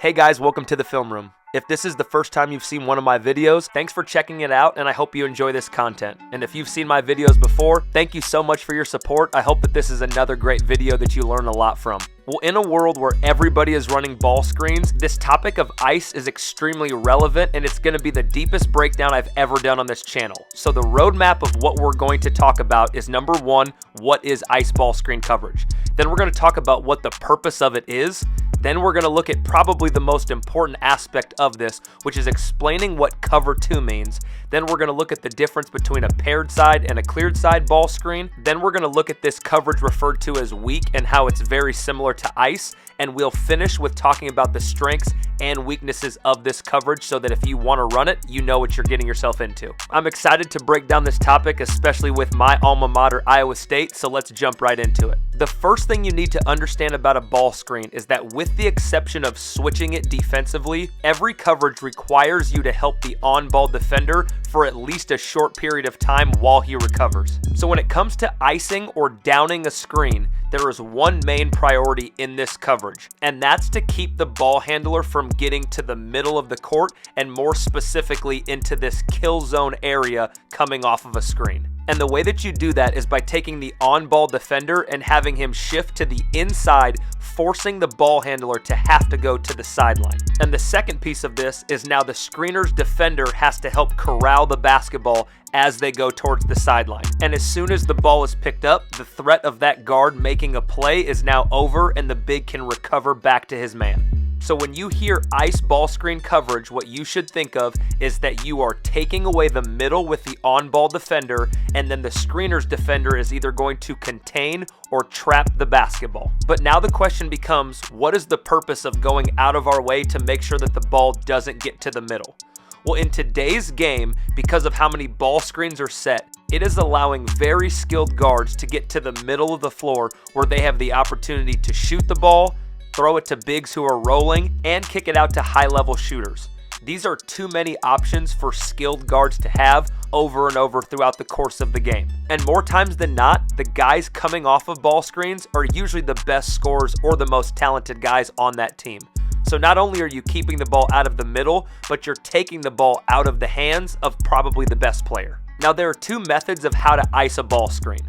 Hey guys, welcome to the Film Room. If this is the first time you've seen one of my videos, thanks for checking it out and I hope you enjoy this content. And if you've seen my videos before, thank you so much for your support. I hope that this is another great video that you learn a lot from. Well, in a world where everybody is running ball screens, this topic of ice is extremely relevant and it's going to be the deepest breakdown I've ever done on this channel. So the roadmap of what we're going to talk about is number one, what is ice ball screen coverage? Then we're going to talk about what the purpose of it is. Then we're going to look at probably the most important aspect of this, which is explaining what cover 2 means. Then we're going to look at the difference between a paired side and a cleared side ball screen. Then we're going to look at this coverage referred to as weak and how it's very similar to ice. And we'll finish with talking about the strengths and weaknesses of this coverage so that if you want to run it, you know what you're getting yourself into. I'm excited to break down this topic, especially with my alma mater, Iowa State, so let's jump right into it. The first thing you need to understand about a ball screen is that with the exception of switching it defensively, every coverage requires you to help the on-ball defender for at least a short period of time while he recovers. So when it comes to icing or downing a screen, there is one main priority in this coverage, and that's to keep the ball handler from getting to the middle of the court and more specifically into this kill zone area coming off of a screen. And the way that you do that is by taking the on-ball defender and having him shift to the inside, forcing the ball handler to have to go to the sideline. And the second piece of this is now the screener's defender has to help corral the basketball as they go towards the sideline. And as soon as the ball is picked up, the threat of that guard making a play is now over and the big can recover back to his man. So when you hear ice ball screen coverage, what you should think of is that you are taking away the middle with the on-ball defender, and then the screener's defender is either going to contain or trap the basketball. But now the question becomes, what is the purpose of going out of our way to make sure that the ball doesn't get to the middle? Well, in today's game, because of how many ball screens are set, it is allowing very skilled guards to get to the middle of the floor where they have the opportunity to shoot the ball, throw it to bigs who are rolling, and kick it out to high-level shooters. These are too many options for skilled guards to have over and over throughout the course of the game. And more times than not, the guys coming off of ball screens are usually the best scorers or the most talented guys on that team. So not only are you keeping the ball out of the middle, but you're taking the ball out of the hands of probably the best player. Now there are two methods of how to ice a ball screen.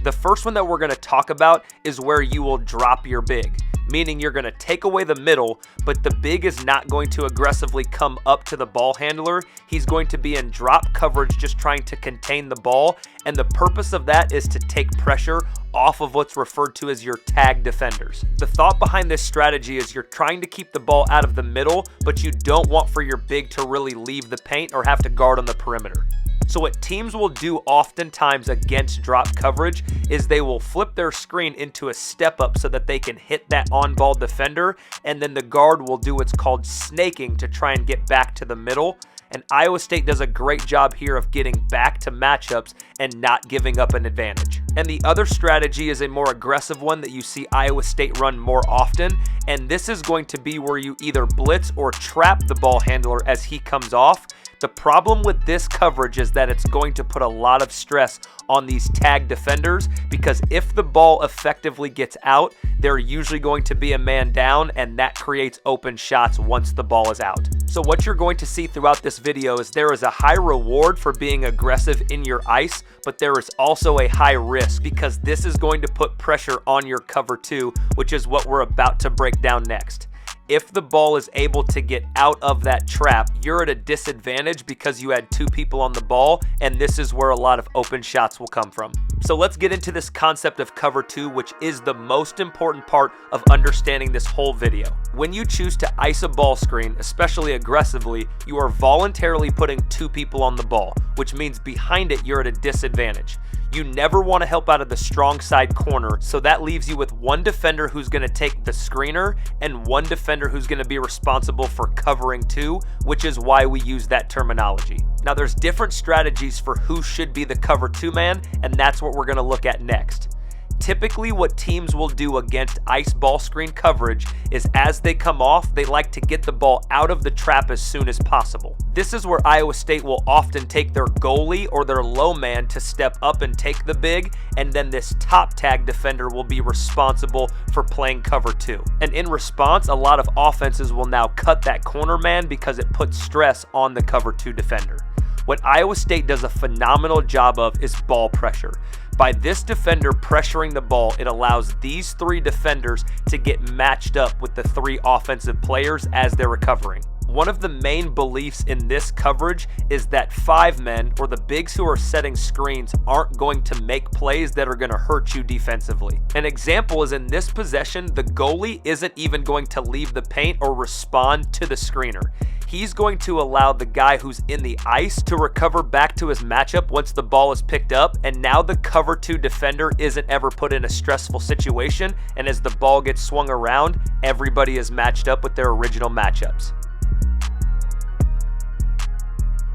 The first one that we're going to talk about is where you will drop your big, meaning you're going to take away the middle, but the big is not going to aggressively come up to the ball handler. He's going to be in drop coverage just trying to contain the ball, and the purpose of that is to take pressure off of what's referred to as your tag defenders. The thought behind this strategy is you're trying to keep the ball out of the middle, but you don't want for your big to really leave the paint or have to guard on the perimeter. So what teams will do oftentimes against drop coverage is they will flip their screen into a step up so that they can hit that on-ball defender, and then the guard will do what's called snaking to try and get back to the middle. And Iowa State does a great job here of getting back to matchups and not giving up an advantage. And the other strategy is a more aggressive one that you see Iowa State run more often, and this is going to be where you either blitz or trap the ball handler as he comes off. The problem with this coverage is that it's going to put a lot of stress on these tag defenders because if the ball effectively gets out, they're usually going to be a man down, and that creates open shots once the ball is out. So what you're going to see throughout this video is there is a high reward for being aggressive in your ice, but there is also a high risk because this is going to put pressure on your cover 2, which is what we're about to break down next. If the ball is able to get out of that trap, you're at a disadvantage because you had two people on the ball, and this is where a lot of open shots will come from. So let's get into this concept of cover 2, which is the most important part of understanding this whole video. When you choose to ice a ball screen, especially aggressively, you are voluntarily putting two people on the ball, which means behind it you're at a disadvantage. You never want to help out of the strong side corner, so that leaves you with one defender who's going to take the screener and one defender who's going to be responsible for covering 2, which is why we use that terminology. Now there's different strategies for who should be the cover 2 man, and that's what we're going to look at next. Typically what teams will do against ice ball screen coverage is as they come off, they like to get the ball out of the trap as soon as possible. This is where Iowa State will often take their goalie or their low man to step up and take the big, and then this top tag defender will be responsible for playing cover 2. And in response, a lot of offenses will now cut that corner man because it puts stress on the cover 2 defender. What Iowa State does a phenomenal job of is ball pressure. By this defender pressuring the ball, it allows these 3 defenders to get matched up with the 3 offensive players as they're recovering. One of the main beliefs in this coverage is that 5 men, or the bigs who are setting screens, aren't going to make plays that are going to hurt you defensively. An example is in this possession, the goalie isn't even going to leave the paint or respond to the screener. He's going to allow the guy who's in the ice to recover back to his matchup once the ball is picked up, and now the cover 2 defender isn't ever put in a stressful situation, and as the ball gets swung around, everybody is matched up with their original matchups.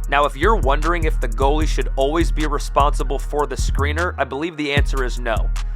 Now, if you're wondering if the goalie should always be responsible for the screener, I believe the answer is no.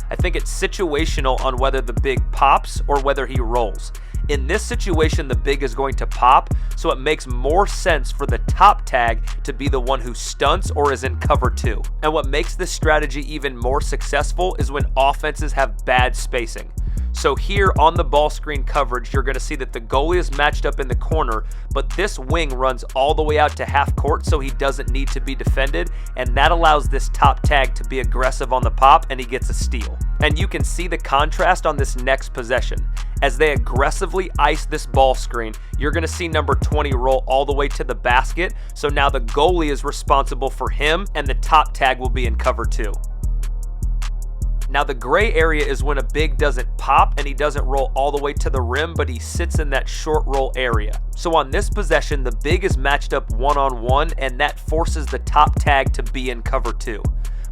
I think it's situational on whether the big pops or whether he rolls. In this situation, the big is going to pop, so it makes more sense for the top tag to be the one who stunts or is in cover 2. And what makes this strategy even more successful is when offenses have bad spacing. So here on the ball screen coverage, you're going to see that the goalie is matched up in the corner, but this wing runs all the way out to half court, so he doesn't need to be defended, and that allows this top tag to be aggressive on the pop, and he gets a steal. And you can see the contrast on this next possession. As they aggressively ice this ball screen, you're going to see number 20 roll all the way to the basket, so now the goalie is responsible for him, and the top tag will be in cover 2. Now the gray area is when a big doesn't pop and he doesn't roll all the way to the rim, but he sits in that short roll area. So on this possession, the big is matched up one-on-one, and that forces the top tag to be in cover 2.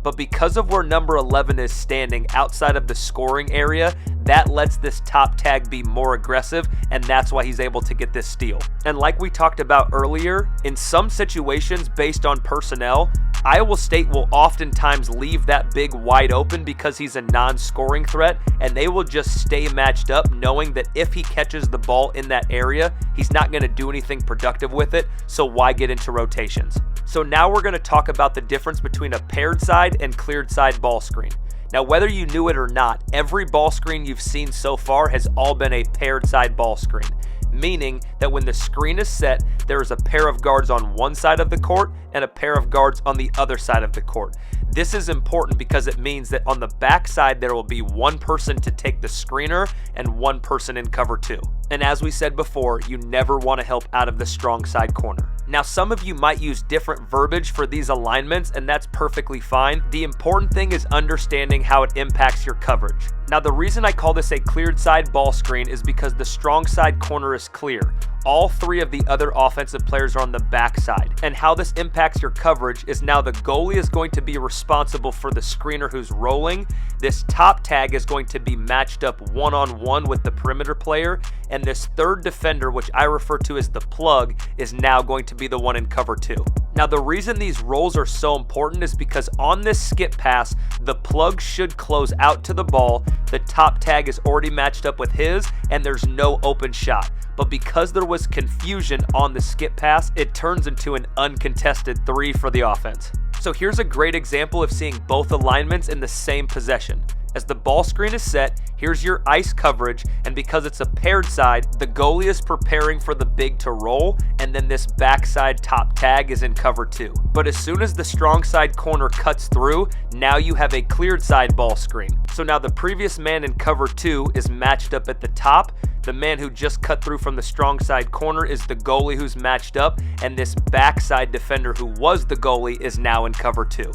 But because of where number 11 is standing outside of the scoring area, that lets this top tag be more aggressive, and that's why he's able to get this steal. And like we talked about earlier, in some situations based on personnel, Iowa State will oftentimes leave that big wide open because he's a non-scoring threat, and they will just stay matched up knowing that if he catches the ball in that area, he's not going to do anything productive with it, so why get into rotations? So now we're going to talk about the difference between a paired side and cleared side ball screen. Now, whether you knew it or not, every ball screen you've seen so far has all been a paired side ball screen, meaning that when the screen is set, there is a pair of guards on one side of the court and a pair of guards on the other side of the court. This is important because it means that on the back side, there will be one person to take the screener and one person in cover 2. And as we said before, you never want to help out of the strong side corner. Now, some of you might use different verbiage for these alignments, and that's perfectly fine. The important thing is understanding how it impacts your coverage. Now, the reason I call this a cleared side ball screen is because the strong side corner is clear. All 3 of the other offensive players are on the back side. And how this impacts your coverage is now the goalie is going to be responsible for the screener who's rolling. This top tag is going to be matched up one-on-one with the perimeter player. And this third defender, which I refer to as the plug, is now going to be the one in cover 2. Now, the reason these rolls are so important is because on this skip pass, the plug should close out to the ball. The top tag is already matched up with his, and there's no open shot. But because there was confusion on the skip pass, it turns into an uncontested 3 for the offense. So here's a great example of seeing both alignments in the same possession. As the ball screen is set, here's your ice coverage, and because it's a paired side, the goalie is preparing for the big to roll, and then this backside top tag is in cover 2. But as soon as the strong side corner cuts through, now you have a cleared side ball screen. So now the previous man in cover 2 is matched up at the top. The man who just cut through from the strong side corner is the goalie who's matched up, and this backside defender who was the goalie is now in cover 2.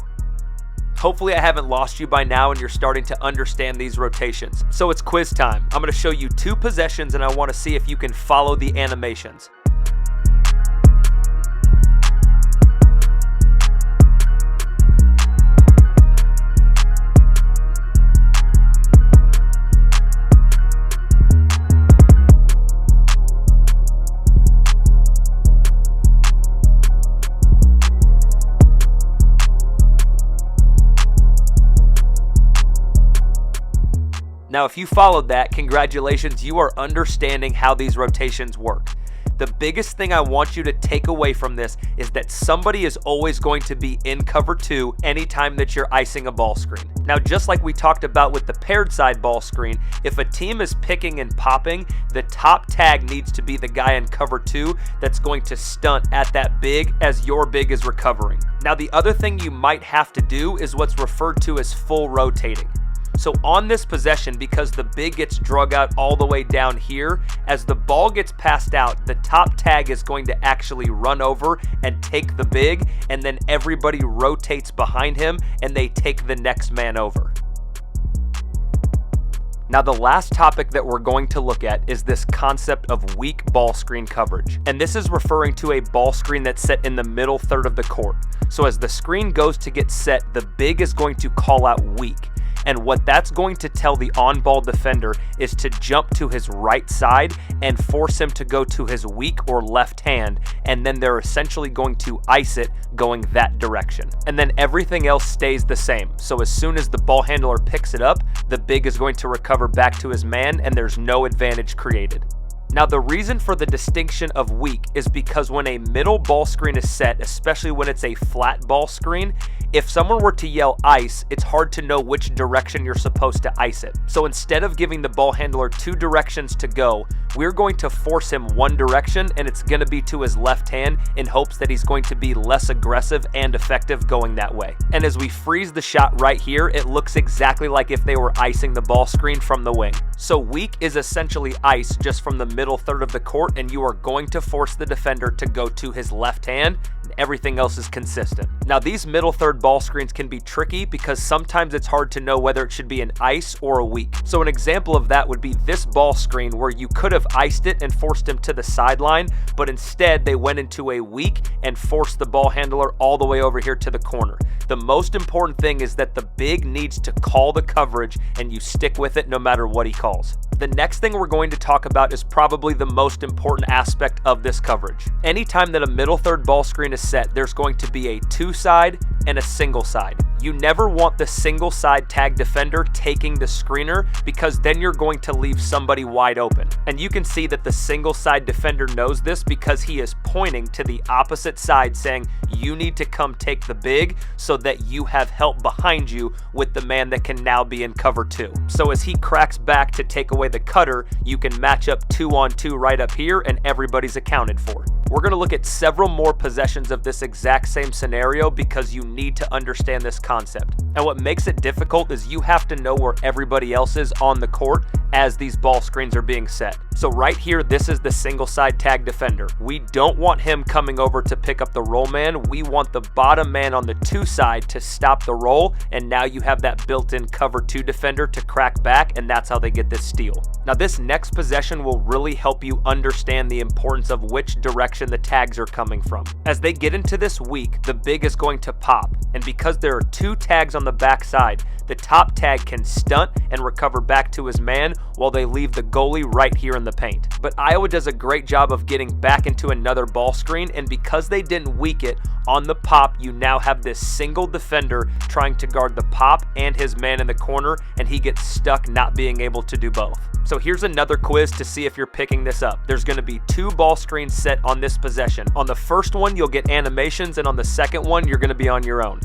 Hopefully I haven't lost you by now and you're starting to understand these rotations. So it's quiz time. I'm going to show you 2 possessions and I want to see if you can follow the animations. Now, if you followed that, congratulations, you are understanding how these rotations work. The biggest thing I want you to take away from this is that somebody is always going to be in cover 2 anytime that you're icing a ball screen. Now, just like we talked about with the paired side ball screen, if a team is picking and popping, the top tag needs to be the guy in cover 2 that's going to stunt at that big as your big is recovering. Now, the other thing you might have to do is what's referred to as full rotating. So on this possession, because the big gets drug out all the way down here, as the ball gets passed out, the top tag is going to actually run over and take the big, and then everybody rotates behind him and they take the next man over. Now, the last topic that we're going to look at is this concept of weak ball screen coverage. And this is referring to a ball screen that's set in the middle third of the court. So as the screen goes to get set, the big is going to call out weak. And what that's going to tell the on-ball defender is to jump to his right side and force him to go to his weak or left hand, and then they're essentially going to ice it going that direction. And then everything else stays the same. So as soon as the ball handler picks it up, the big is going to recover back to his man, and there's no advantage created. Now, the reason for the distinction of weak is because when a middle ball screen is set, especially when it's a flat ball screen, if someone were to yell ice, it's hard to know which direction you're supposed to ice it. So instead of giving the ball handler 2 directions to go, we're going to force him one direction, and it's going to be to his left hand in hopes that he's going to be less aggressive and effective going that way. And as we freeze the shot right here, it looks exactly like if they were icing the ball screen from the wing. So weak is essentially ice just from the middle third of the court, and you are going to force the defender to go to his left hand, and everything else is consistent. Now, these middle third ball screens can be tricky because sometimes it's hard to know whether it should be an ice or a weak. So an example of that would be this ball screen where you could have iced it and forced him to the sideline, but instead they went into a weak and forced the ball handler all the way over here to the corner. The most important thing is that the big needs to call the coverage, and you stick with it no matter what he calls. The next thing we're going to talk about is probably the most important aspect of this coverage. Anytime that a middle third ball screen is set, there's going to be a 2-side and a single side. You never want the single side tag defender taking the screener, because then you're going to leave somebody wide open. And you can see that the single side defender knows this because he is pointing to the opposite side saying, you need to come take the big so that you have help behind you with the man that can now be in cover 2. So as he cracks back to take away the cutter, you can match up 2-on-2 right up here, and everybody's accounted for. We're going to look at several more possessions of this exact same scenario because you need to understand this concept. And what makes it difficult is you have to know where everybody else is on the court as these ball screens are being set. So right here, this is the single side tag defender. We don't want him coming over to pick up the roll man. We want the bottom man on the 2 side to stop the roll, and now you have that built-in cover 2 defender to crack back, and that's how they get this steal. Now, this next possession will really help you understand the importance of which direction the tags are coming from. As they get into this weak, the big is going to pop, and because there are 2 tags on the back side, the top tag can stunt and recover back to his man while they leave the goalie right here in the paint. But Iowa does a great job of getting back into another ball screen, and because they didn't weak it, on the pop, you now have this single defender trying to guard the pop and his man in the corner, and he gets stuck not being able to do both. So here's another quiz to see if you're picking this up. There's going to be 2 ball screens set on this possession. On the first one, you'll get animations, and on the second one, you're going to be on your own.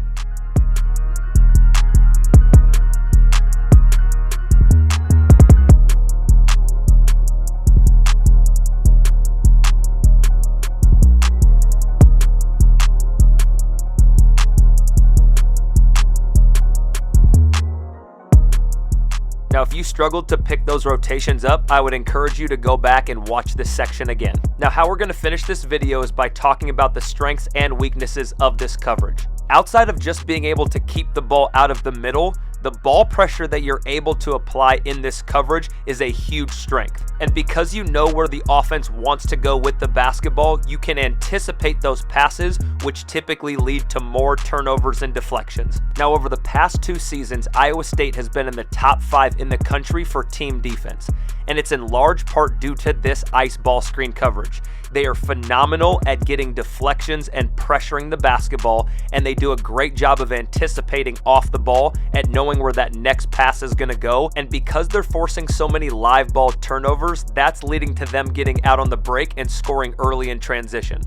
Now, if you struggled to pick those rotations up, I would encourage you to go back and watch this section again. Now, how we're going to finish this video is by talking about the strengths and weaknesses of this coverage. Outside of just being able to keep the ball out of the middle, the ball pressure that you're able to apply in this coverage is a huge strength. And because you know where the offense wants to go with the basketball, you can anticipate those passes, which typically lead to more turnovers and deflections. Now, over the past 2 seasons, Iowa State has been in the top 5 in the country for team defense, and it's in large part due to this ice ball screen coverage. They are phenomenal at getting deflections and pressuring the basketball, and they do a great job of anticipating off the ball at knowing where that next pass is going to go. And because they're forcing so many live ball turnovers, that's leading to them getting out on the break and scoring early in transition.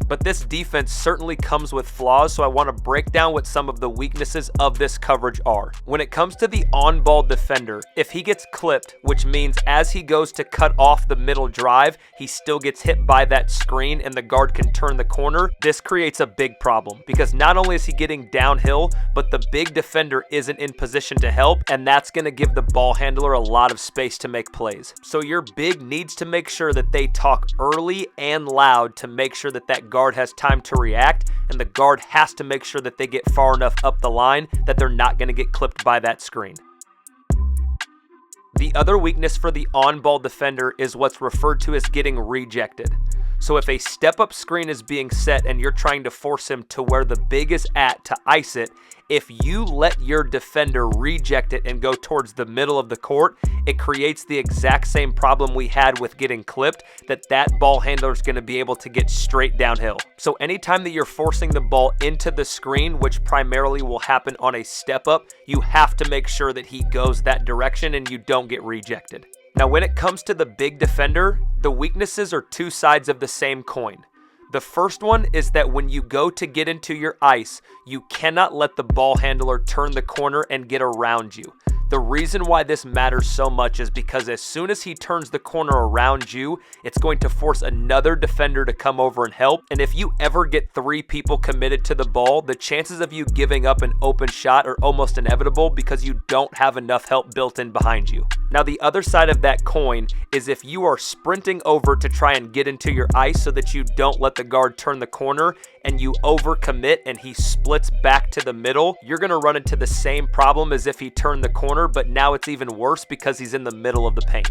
But this defense certainly comes with flaws, so I want to break down what some of the weaknesses of this coverage are. When it comes to the on-ball defender, if he gets clipped, which means as he goes to cut off the middle drive, he still gets hit by that screen and the guard can turn the corner, this creates a big problem because not only is he getting downhill, but the big defender isn't in position to help, and that's going to give the ball handler a lot of space to make plays. So your big needs to make sure that they talk early and loud to make sure that that guard has time to react, and the guard has to make sure that they get far enough up the line that they're not going to get clipped by that screen. The other weakness for the on-ball defender is what's referred to as getting rejected. So if a step-up screen is being set and you're trying to force him to where the big is at to ice it, if you let your defender reject it and go towards the middle of the court, it creates the exact same problem we had with getting clipped, that ball handler is going to be able to get straight downhill. So anytime that you're forcing the ball into the screen, which primarily will happen on a step-up, you have to make sure that he goes that direction and you don't get rejected. Now, when it comes to the big defender, the weaknesses are two sides of the same coin. The first one is that when you go to get into your ice, you cannot let the ball handler turn the corner and get around you. The reason why this matters so much is because as soon as he turns the corner around you, it's going to force another defender to come over and help. And if you ever get 3 people committed to the ball, the chances of you giving up an open shot are almost inevitable because you don't have enough help built in behind you. Now, the other side of that coin is if you are sprinting over to try and get into your ice so that you don't let the guard turn the corner and you overcommit and he splits back to the middle, you're going to run into the same problem as if he turned the corner, but now it's even worse because he's in the middle of the paint.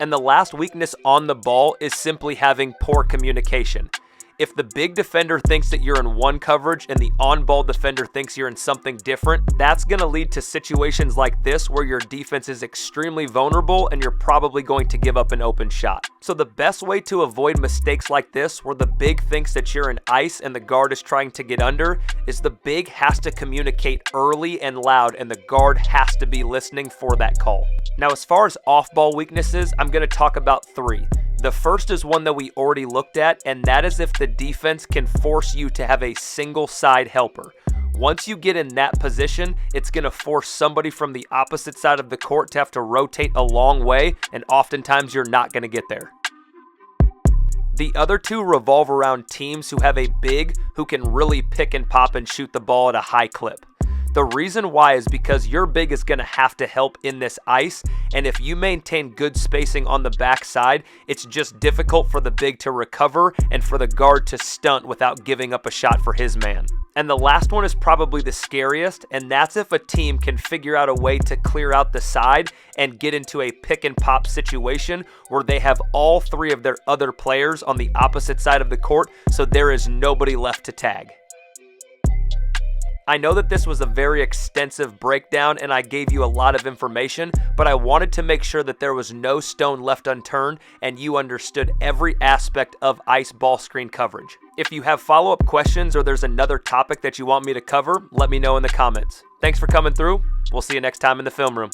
And the last weakness on the ball is simply having poor communication. If the big defender thinks that you're in one coverage and the on-ball defender thinks you're in something different, that's going to lead to situations like this where your defense is extremely vulnerable and you're probably going to give up an open shot. So the best way to avoid mistakes like this, where the big thinks that you're in ice and the guard is trying to get under, is the big has to communicate early and loud and the guard has to be listening for that call. Now, as far as off-ball weaknesses, I'm going to talk about 3. The first is one that we already looked at, and that is if the defense can force you to have a single side helper. Once you get in that position, it's going to force somebody from the opposite side of the court to have to rotate a long way, and oftentimes you're not going to get there. The other 2 revolve around teams who have a big who can really pick and pop and shoot the ball at a high clip. The reason why is because your big is going to have to help in this ice, and if you maintain good spacing on the backside, it's just difficult for the big to recover and for the guard to stunt without giving up a shot for his man. And the last one is probably the scariest, and that's if a team can figure out a way to clear out the side and get into a pick and pop situation where they have all 3 of their other players on the opposite side of the court, so there is nobody left to tag. I know that this was a very extensive breakdown and I gave you a lot of information, but I wanted to make sure that there was no stone left unturned and you understood every aspect of ice ball screen coverage. If you have follow-up questions or there's another topic that you want me to cover, let me know in the comments. Thanks for coming through. We'll see you next time in the film room.